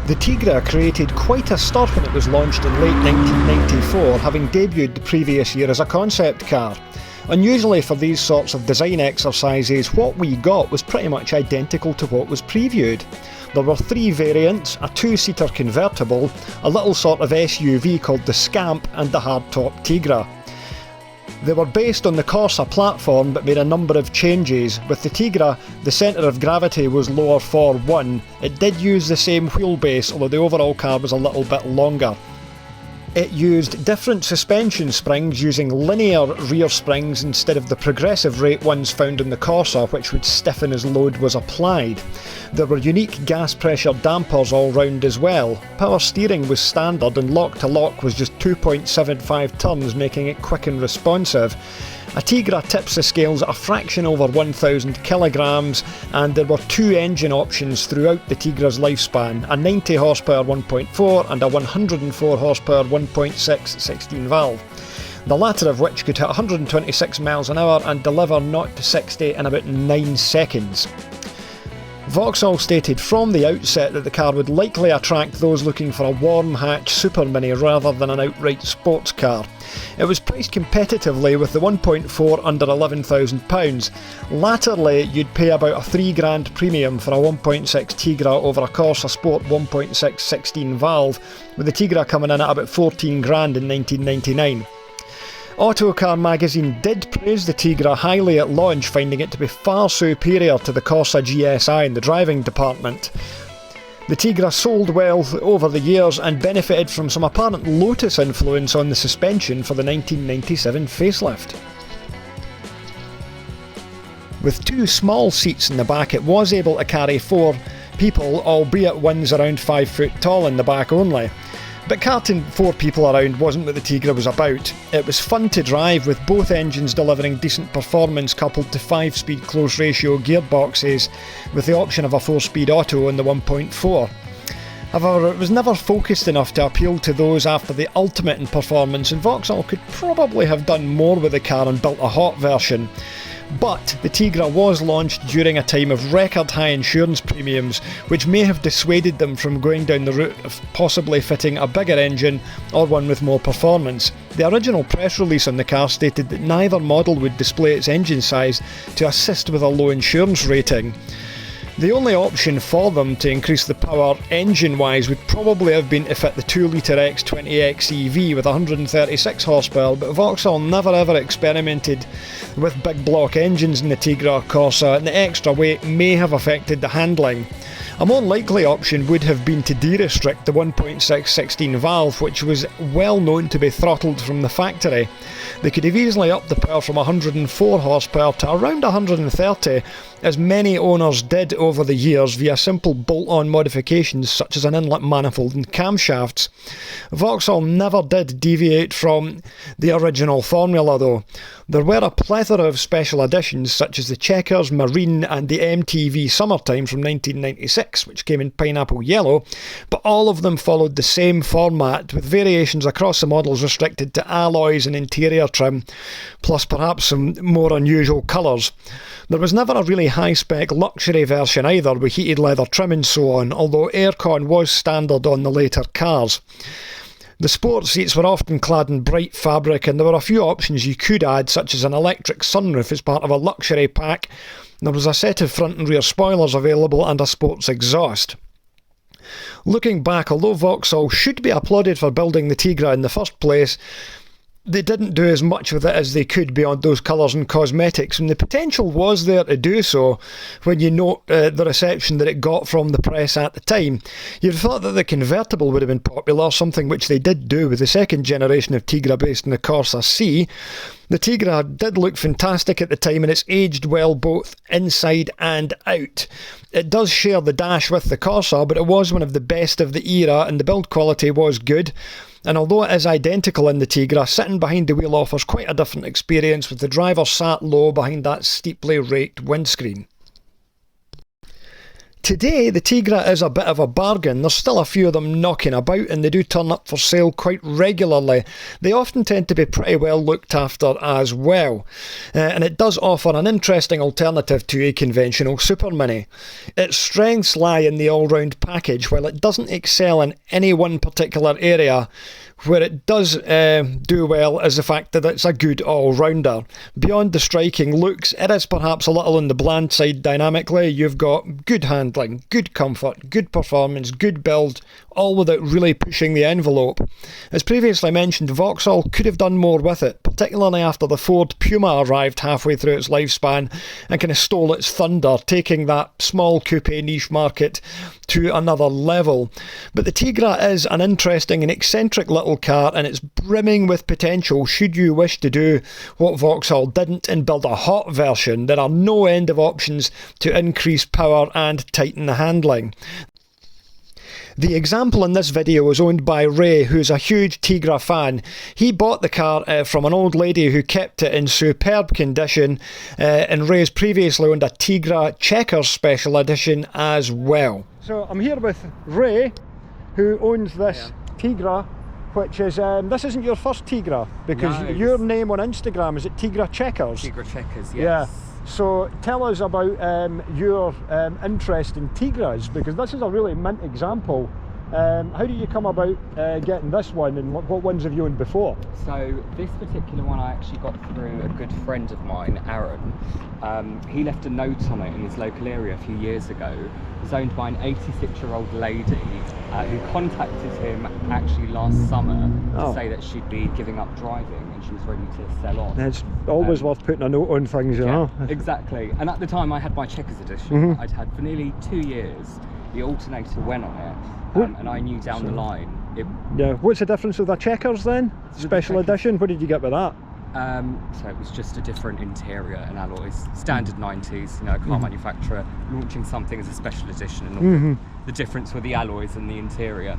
The Tigra created quite a stir when it was launched in late 1994, having debuted the previous year as a concept car. Unusually for these sorts of design exercises, what we got was pretty much identical to what was previewed. There were three variants: a two-seater convertible, a little sort of SUV called the Scamp, and the hardtop Tigra. They were based on the Corsa platform but made a number of changes. With the Tigra, the centre of gravity was lower for one. It did use the same wheelbase, although the overall car was a little bit longer. It used different suspension springs using linear rear springs instead of the progressive rate ones found in the Corsa, which would stiffen as load was applied. There were unique gas pressure dampers all round as well. Power steering was standard and lock to lock was just 2.75 turns, making it quick and responsive. A Tigra tips the scales at a fraction over 1,000 kilograms, and there were two engine options throughout the Tigra's lifespan: a 90 horsepower 1.4 and a 104 horsepower 1.6 16 valve. The latter of which could hit 126 miles an hour and deliver 0 to 60 in about 9 seconds. Vauxhall stated from the outset that the car would likely attract those looking for a warm hatch super mini rather than an outright sports car. It was priced competitively, with the 1.4 under £11,000. Latterly, you'd pay about a £3,000 premium for a 1.6 Tigra over a Corsa Sport 1.6 16 valve, with the Tigra coming in at about £14,000 in 1999. Autocar magazine did praise the Tigra highly at launch, finding it to be far superior to the Corsa GSI in the driving department. The Tigra sold well over the years and benefited from some apparent Lotus influence on the suspension for the 1997 facelift. With two small seats in the back, it was able to carry 4 people, albeit one's around 5 foot tall in the back only. But carting 4 people around wasn't what the Tigra was about. It was fun to drive, with both engines delivering decent performance coupled to 5-speed close ratio gearboxes, with the option of a 4-speed auto on the 1.4. However, it was never focused enough to appeal to those after the ultimate in performance, and Vauxhall could probably have done more with the car and built a hot version. But the Tigra was launched during a time of record high insurance premiums, which may have dissuaded them from going down the route of possibly fitting a bigger engine or one with more performance. The original press release on the car stated that neither model would display its engine size to assist with a low insurance rating. The only option for them to increase the power engine-wise would probably have been to fit the 2-litre X20X EV with 136 horsepower, but Vauxhall never ever experimented with big block engines in the Tigra or Corsa, and the extra weight may have affected the handling. A more likely option would have been to de-restrict the 1.6 16 valve, which was well known to be throttled from the factory. They could have easily upped the power from 104 horsepower to around 130, as many owners did over the years via simple bolt-on modifications such as an inlet manifold and camshafts. Vauxhall never did deviate from the original formula though. There were a plethora of special editions such as the Checkers, Marine and the MTV Summertime from 1996, which came in pineapple yellow, but all of them followed the same format, with variations across the models restricted to alloys and interior trim, plus perhaps some more unusual colours. There was never a really high-spec luxury version either, with heated leather trim and so on, although aircon was standard on the later cars. The sport seats were often clad in bright fabric, and there were a few options you could add, such as an electric sunroof as part of a luxury pack. There was a set of front and rear spoilers available and a sports exhaust. Looking back, although Vauxhall should be applauded for building the Tigra in the first place, they didn't do as much with it as they could beyond those colours and cosmetics, and the potential was there to do so when you note the reception that it got from the press at the time. You'd have thought that the convertible would have been popular, something which they did do with the second generation of Tigra based on the Corsa C. The Tigra did look fantastic at the time, and it's aged well both inside and out. It does share the dash with the Corsa, but it was one of the best of the era, and the build quality was good. And although it is identical in the Tigra, sitting behind the wheel offers quite a different experience, with the driver sat low behind that steeply raked windscreen. Today, the Tigra is a bit of a bargain. There's still a few of them knocking about, and they do turn up for sale quite regularly. They often tend to be pretty well looked after as well. And it does offer an interesting alternative to a conventional Super Mini. Its strengths lie in the all-round package. While it doesn't excel in any one particular area, where it does do well is the fact that it's a good all-rounder. Beyond the striking looks, it is perhaps a little on the bland side dynamically. You've got good handling, good comfort, good performance, good build, all without really pushing the envelope. As previously mentioned, Vauxhall could have done more with it, particularly after the Ford Puma arrived halfway through its lifespan and kind of stole its thunder, taking that small coupe niche market to another level. But the Tigra is an interesting and eccentric little car, and it's brimming with potential should you wish to do what Vauxhall didn't and build a hot version. There are no end of options to increase power and tighten the handling. The example in this video is owned by Ray, who's a huge Tigra fan. He bought the car from an old lady who kept it in superb condition, and Ray's previously owned a Tigra Checkers Special Edition as well. So I'm here with Ray, who owns this Tigra, which is, this isn't your first Tigra, because your name on Instagram is Tigra Checkers. Tigra Checkers, yes. Yeah. So tell us about your interest in Tigras, because this is a really mint example. How did you come about getting this one, and what ones have you owned before? So this particular one I actually got through a good friend of mine, Aaron. He left a note on it in his local area a few years ago. It was owned by an 86-year-old lady who contacted him actually last summer to say that she'd be giving up driving and she was ready to sell on. It's always worth putting a note on things, you know. Exactly. And at the time I had my Checkers edition. I'd had for nearly 2 years. The alternator went on it, and I knew down the line. What's the difference with the Checkers then? Special edition, what did you get with that? So it was just a different interior and alloys, standard 90s, you know, car manufacturer launching something as a special edition, and all the difference with the alloys and the interior.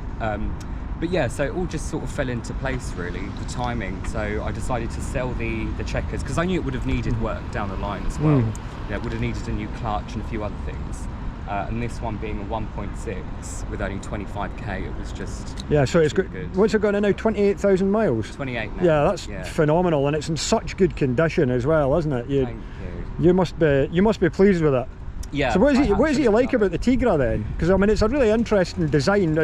But yeah, so it all just sort of fell into place really, the timing. So I decided to sell the Checkers because I knew it would have needed work down the line as well. It would have needed a new clutch and a few other things. And this one being a 1.6 with only 25k, it was just so it's good. What's it got in now? 28,000 miles. 28 now. Yeah, that's phenomenal, and it's in such good condition as well, isn't it? Thank you. You must be pleased with it. Yeah. So what is it you like about the Tigra then? Because I mean, it's a really interesting design.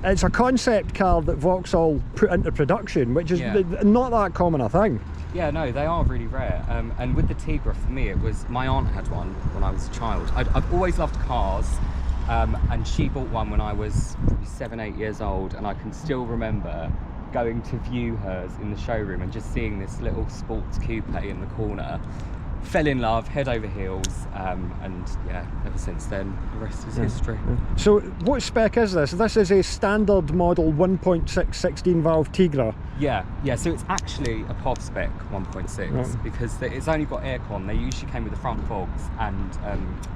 It's a concept car that Vauxhall put into production, which is not that common a thing. Yeah, no, they are really rare. And with the Tigra, for me, it was, my aunt had one when I was a child. I've always loved cars, and she bought one when I was probably 7-8 years old, and I can still remember going to view hers in the showroom and just seeing this little sports coupe in the corner. Fell in love, head over heels, and yeah, ever since then, the rest is history. So what spec is this? This is a standard model 1.6 16-valve Tigra. Yeah, so it's actually a POV spec 1.6 because it's only got aircon. They usually came with the front fogs and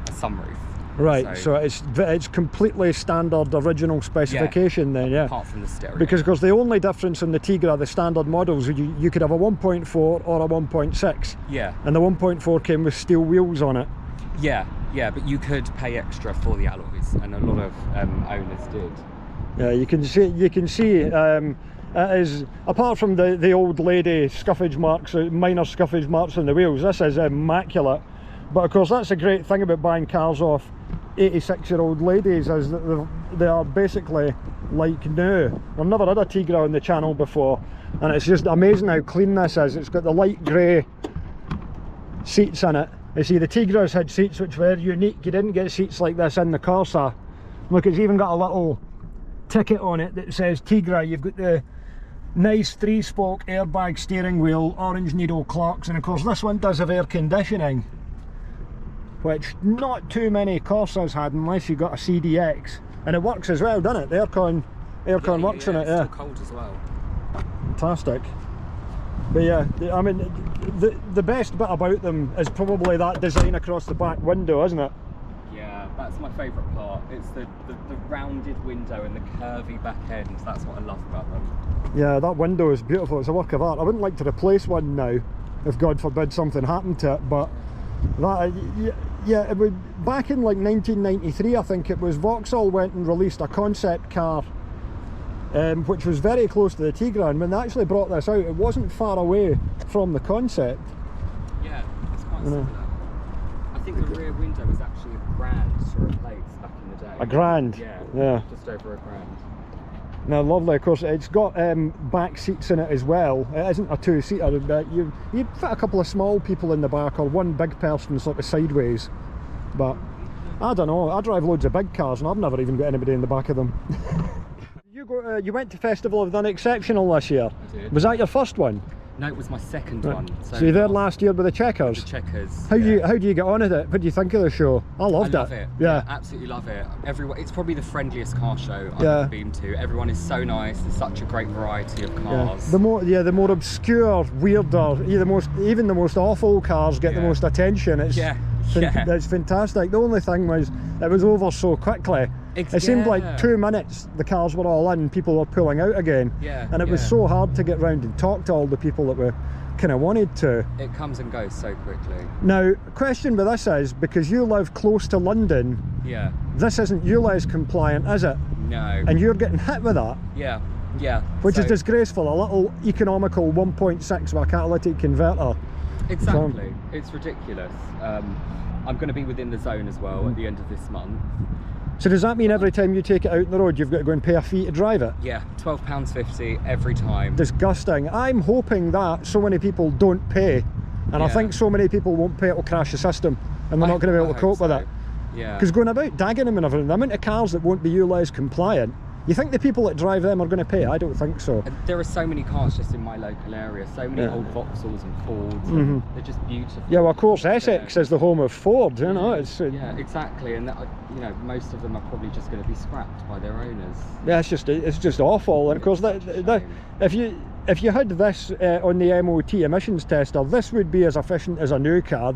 a sunroof. Right, so it's completely standard original specification then, apart from the stereo. Because the only difference in the Tigra, the standard models, you could have a 1.4 or a 1.6. Yeah. And the 1.4 came with steel wheels on it. Yeah, but you could pay extra for the alloys, and a lot of owners did. Yeah, you can see it is, apart from the old lady scuffage marks, minor scuffage marks on the wheels, this is immaculate. But of course that's a great thing about buying cars off 86-year-old ladies, is that they are basically like new. I've never had a Tigra on the channel before, and it's just amazing how clean this is. It's got the light grey seats in it. You see, the Tigras had seats which were unique. You didn't get seats like this in the Corsa. Look, it's even got a little ticket on it that says Tigra. You've got the nice 3-spoke airbag steering wheel, orange needle clocks, and of course this one does have air conditioning, which not too many Corsas had unless you got a CDX, and it works as well, doesn't it? The aircon works in it. It's still cold as well. Fantastic. But yeah, I mean, the best bit about them is probably that design across the back window, isn't it? Yeah, that's my favourite part. It's the rounded window and the curvy back end. That's what I love about them. Yeah, that window is beautiful. It's a work of art. I wouldn't like to replace one now, if God forbid something happened to it, but that Yeah, it was back in like 1993, I think it was. Vauxhall went and released a concept car, which was very close to the Tigra, and when they actually brought this out, it wasn't far away from the concept. Yeah, it's quite similar. I think the rear window was actually £1,000 to replace back in the day. £1,000? Yeah. Just over £1,000. No, lovely. Of course, it's got back seats in it as well. It isn't a two-seater, but you fit a couple of small people in the back, or one big person sort of sideways. But I don't know. I drive loads of big cars, and I've never even got anybody in the back of them. You went to Festival of the Unexceptional this year. I did. Was that your first one? No, it was my second one. So you were there last year with the Checkers? The Checkers. How do you get on with it? What do you think of the show? I loved it. I love it. Yeah, absolutely love it. It's probably the friendliest car show I've Yeah. ever been to. Everyone is so nice. There's such a great variety of cars. The more obscure, weirder, even the most awful cars get the most attention. It's it's fantastic. The only thing was it was over so quickly. It seemed like 2 minutes the cars were all in, people were pulling out again. And it was so hard to get round and talk to all the people that we kind of wanted to. It comes and goes so quickly. Now, question with this is, because you live close to London, this isn't ULEZ compliant, is it? No. And you're getting hit with that? Yeah. Which is disgraceful, a little economical 1.6 with a catalytic converter. Exactly. It's ridiculous. I'm going to be within the zone as well at the end of this month. So does that mean every time you take it out on the road, you've got to go and pay a fee to drive it? Yeah, £12.50 every time. Disgusting. I'm hoping that so many people don't pay, and I think so many people won't pay, it will crash the system, and they're not going to be able to cope with it. Yeah. Because going about Dagenham and everything, the amount of cars that won't be ULEZ compliant, you think the people that drive them are going to pay? I don't think so. And there are so many cars just in my local area, so many old Vauxhalls and Fords, and they're just beautiful. Yeah, well, of course, Essex is the home of Ford, you know. Yeah, exactly, and most of them are probably just going to be scrapped by their owners. Yeah, it's just awful, and of course, if you had this on the MOT emissions tester, this would be as efficient as a new car.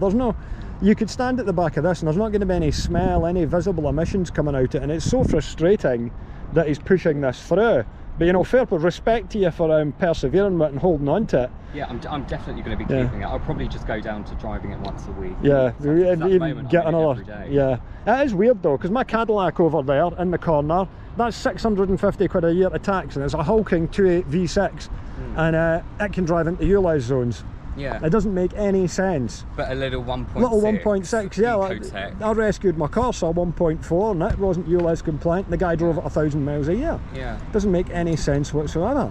You could stand at the back of this, and there's not going to be any smell, any visible emissions coming out it, and it's so frustrating that he's pushing this through. But fair respect to you for persevering with it and holding on to it. Yeah, I'm definitely going to be keeping it. I'll probably just go down to driving it once a week. Yeah, even get another. Every day. Yeah, it is weird though, because my Cadillac over there in the corner, that's 650 quid a year to tax, and it's a hulking 2.8 V6, and it can drive into ULEZ zones. Yeah. It doesn't make any sense. But a little 1.6. Little 1.6, yeah. I rescued my Corsa 1.4 and it wasn't ULEZ compliant. The guy drove it 1,000 miles a year. Yeah. Doesn't make any sense whatsoever.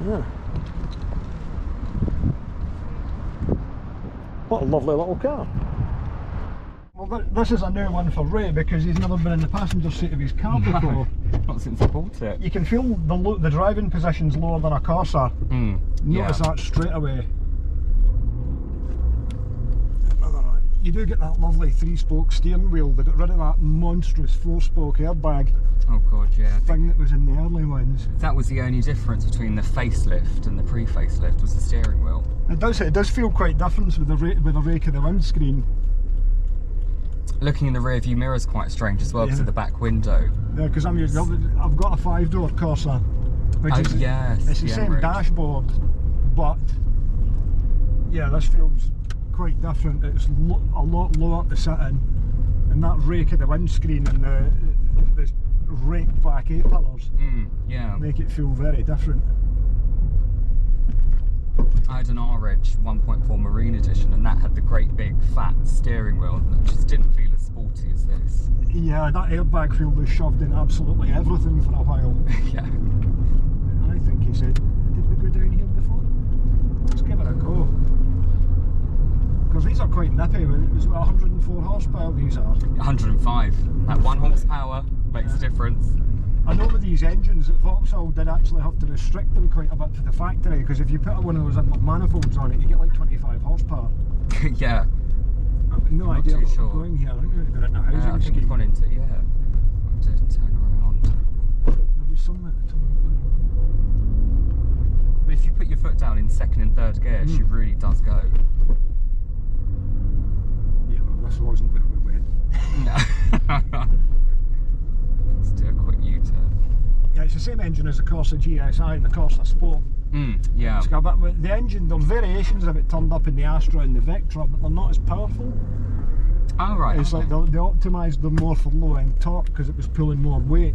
Yeah. What a lovely little car. Well, this is a new one for Ray because he's never been in the passenger seat of his car before. Not since I bought it. You can feel the driving position's lower than a Corsa. Notice that straight away. You do get that lovely 3-spoke steering wheel. They got rid of that monstrous 4-spoke airbag. Oh god, yeah. Thing that was in the early ones. That was the only difference between the facelift and the pre-facelift, was the steering wheel. It does feel quite different with the rake of the windscreen. Looking in the rear view mirror is quite strange as well because of the back window. Yeah, because I've got a 5-door Corsa, which is it's the same dashboard, but yeah, this feels quite different. It's a lot lower to sit in, and that rake of the windscreen and the raked back A-pillars make it feel very different. I had an R-Edge 1.4 Marine Edition, and that had the great big fat steering wheel that just didn't feel as sporty as this. Yeah, that airbag wheel was shoved in absolutely everything for a while. Yeah. I think he said, did we go down here before? Let's give it a go. Because these are quite nippy. It was about 104 horsepower these are. 105. That 1 horsepower makes a difference. I know with these engines that Vauxhall did actually have to restrict them quite a bit to the factory, because if you put one of those manifolds on it, you get like 25 horsepower. Yeah. I've no idea where we're going here. I think we're going into a housing I think we've gone into, I have to turn around. There was some at the top. But if you put your foot down in 2nd and 3rd gear, she really does go. Yeah, well, this wasn't where we went. No. Let's do a quick U-turn. Yeah, it's the same engine as the Corsa GSI and the Corsa Sport. Yeah. The engine, there's variations of it turned up in the Astra and the Vectra, but they're not as powerful. Oh, right. It's like they optimised them more for low-end torque because it was pulling more weight.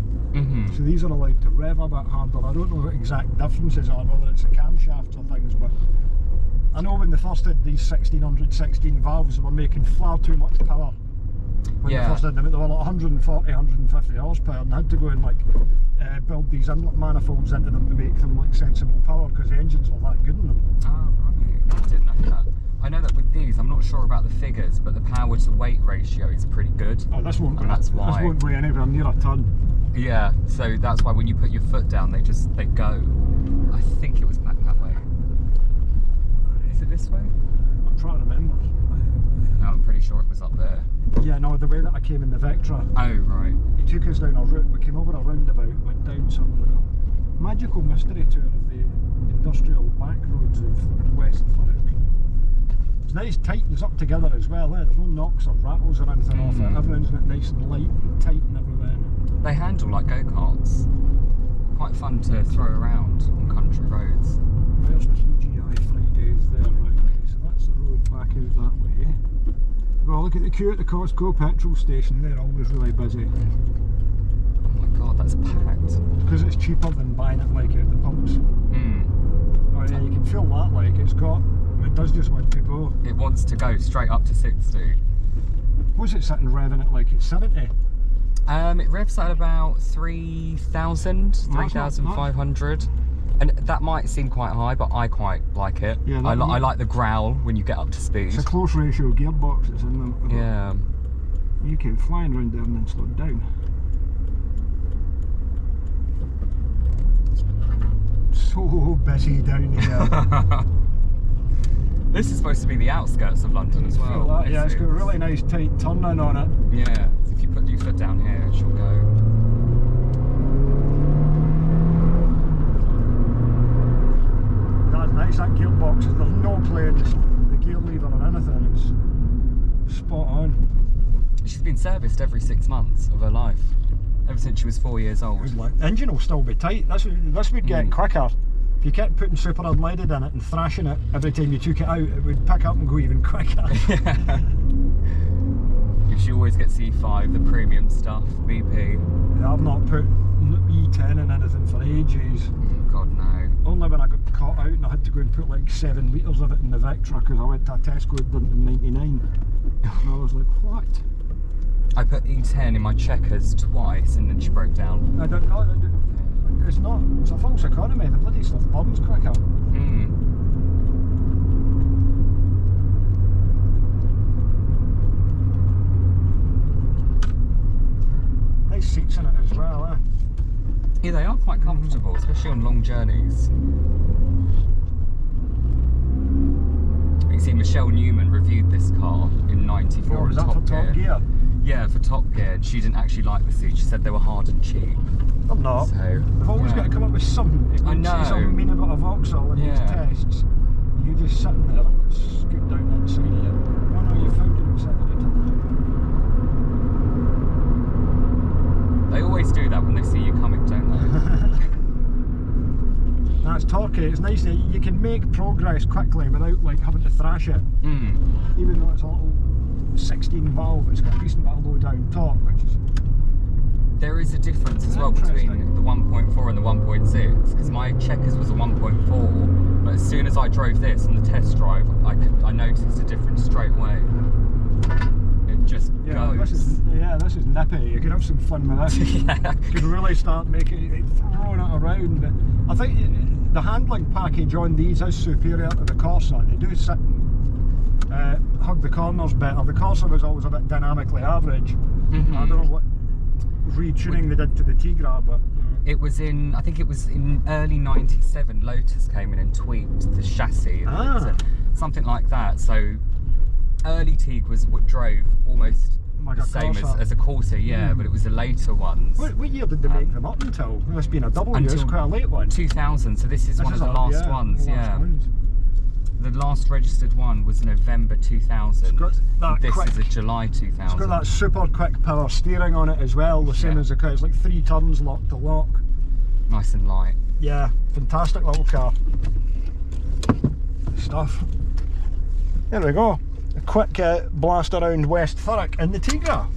So these are allowed to rev a bit harder. I don't know what exact differences are, whether it's the camshafts or things, but I know when they first did these 1616 valves, they were making far too much power. When they first did them, they were like 140, 150 horsepower, and had to go and like build these inlet manifolds into them to make them like sensible power because the engines were that good in them. Oh, right. I didn't know that. I know that with these, I'm not sure about the figures, but the power to weight ratio is pretty good. Oh, this won't. And that's why. This won't weigh anywhere near a ton. Yeah, so that's why when you put your foot down, they go. I think it was back that way. Is it this way? I'm trying to remember. No, I'm pretty sure it was up there. Yeah, no, the way that I came in the Vectra. Oh, right. He took us down a route. We came over a roundabout, went down some magical mystery tour of the industrial back roads of West Thurrock. It's nice, tight, it's up together as well. There's no knocks or rattles or anything off it. Everything's nice and light and tight and everything. They handle like go-karts. Quite fun to throw around on country roads. There's TGI Fridays there, right? Okay, so that's the road back out that way. Well, look at the queue at the Costco petrol station. They're always really busy. Oh my god, that's packed. Because it's cheaper than buying it like at the pumps. Oh yeah, you can feel that like it's got. It does just want to go. It wants to go straight up to 60. Was it sitting revving it like it's 70? It revs at about 3,000, 3,500. And that might seem quite high, but I quite like it. Yeah, I like the growl when you get up to speed. It's a close ratio gearbox that's in them. Yeah. You came flying around there and then slowed down. So busy down here. This is supposed to be the outskirts of London as well. That, yeah, it's got a really nice tight turn-in on it. Yeah, so if you put your foot down here, it should go. That's nice, that gearbox, there's no playing the gear lever or anything, it's spot on. She's been serviced every 6 months of her life, ever since she was 4 years old. The engine will still be tight, this would get quicker. If you kept putting super unleaded in it and thrashing it every time you took it out, it would pick up and go even quicker. If she always gets E5, the premium stuff, BP. Yeah, I've not put E10 in anything for ages. Oh god, no. Only when I got caught out and I had to go and put like 7 litres of it in the Vectra because I went to a Tesco and done it in 99. And I was like, what? I put E10 in my Checkers twice and then she broke down. I don't know. It's not. It's a false economy. The bloody stuff burns quicker. Nice seats in it as well, eh? Yeah, they are quite comfortable, especially on long journeys. You see, Michelle Newman reviewed this car in '94 was that for Top Gear? Yeah, for Top Gear, and she didn't actually like the seats. She said they were hard and cheap. They're not. So, they've always got to come up with something. I know. Say something mean about a Vauxhall in these tests. You just sitting there and scoot down inside of it. Oh no, you found it inside of it. They always do that when they see you coming, don't they? That's torquey. It's nice that you can make progress quickly without like having to thrash it. Even though it's a little 16 valve, it's got a decent bit of low down torque, which is. There is a difference as well between the 1.4 and the 1.6 because my Checkers was a 1.4, but as soon as I drove this on the test drive, I noticed a difference straight away. It just goes. This is nippy. You can have some fun with this. You can really start making throwing it around. But I think the handling package on these is superior to the Corsa. They do sit and hug the corners better. The Corsa was always a bit dynamically average. I don't know what retuning they did to the Tigra, but it was in, I think it was in early '97. Lotus came in and tweaked the chassis, and something like that. So early Tig was what drove almost like the same as a Corsa, but it was the later ones. What year did they make them up until? It's been a double year. It's quite a late one. 2000. So this is one of the last ones. The last registered one was November 2000. This is a July 2000. It's got that super quick power steering on it as well, the same as the car. It's like 3 turns lock to lock. Nice and light. Yeah, fantastic little car. Stuff. There we go. a quick blast around West Thurrock in the Tigra.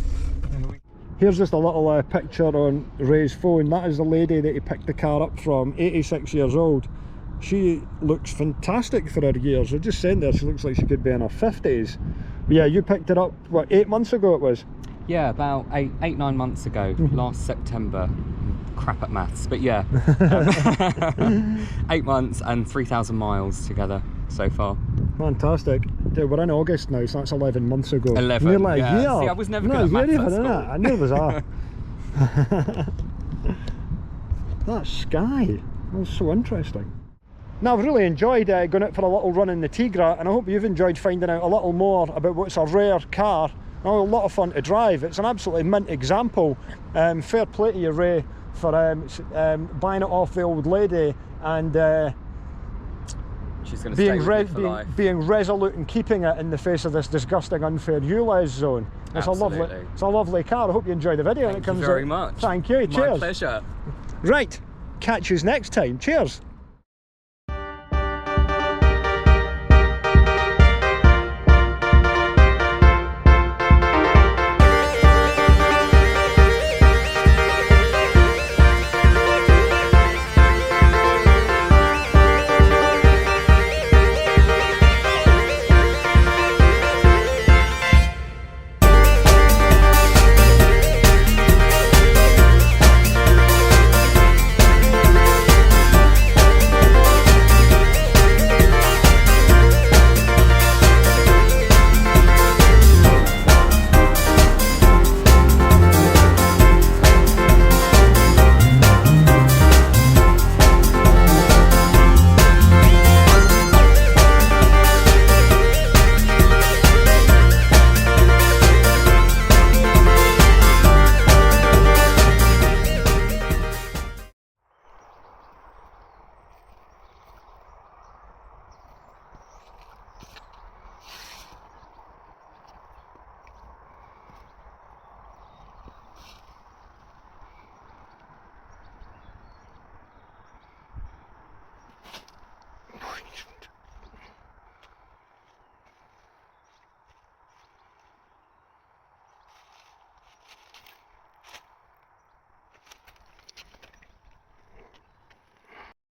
Here's just a little picture on Ray's phone. That is the lady that he picked the car up from, 86 years old. She looks fantastic for her years. I was just saying there, she looks like she could be in her 50s. But yeah, you picked it up, what, 8 months ago it was? Yeah, about 9 months ago, last September. Crap at maths, but yeah. 8 months and 3,000 miles together so far. Fantastic. Dude, we're in August now, so that's 11 months ago. 11, Nearly a year. See, I was never good at maths at school. I knew it was that. That sky, that was so interesting. Now, I've really enjoyed going out for a little run in the Tigra, and I hope you've enjoyed finding out a little more about what's a rare car. A lot of fun to drive. It's an absolutely mint example. Fair play to you, Ray, for buying it off the old lady and she's going to stay with me for life. Being resolute in keeping it in the face of this disgusting unfair ULEZ zone. It's a lovely car. I hope you enjoy the video. Thank you very much. Thank you. Cheers. My pleasure. Right, catch you next time. Cheers.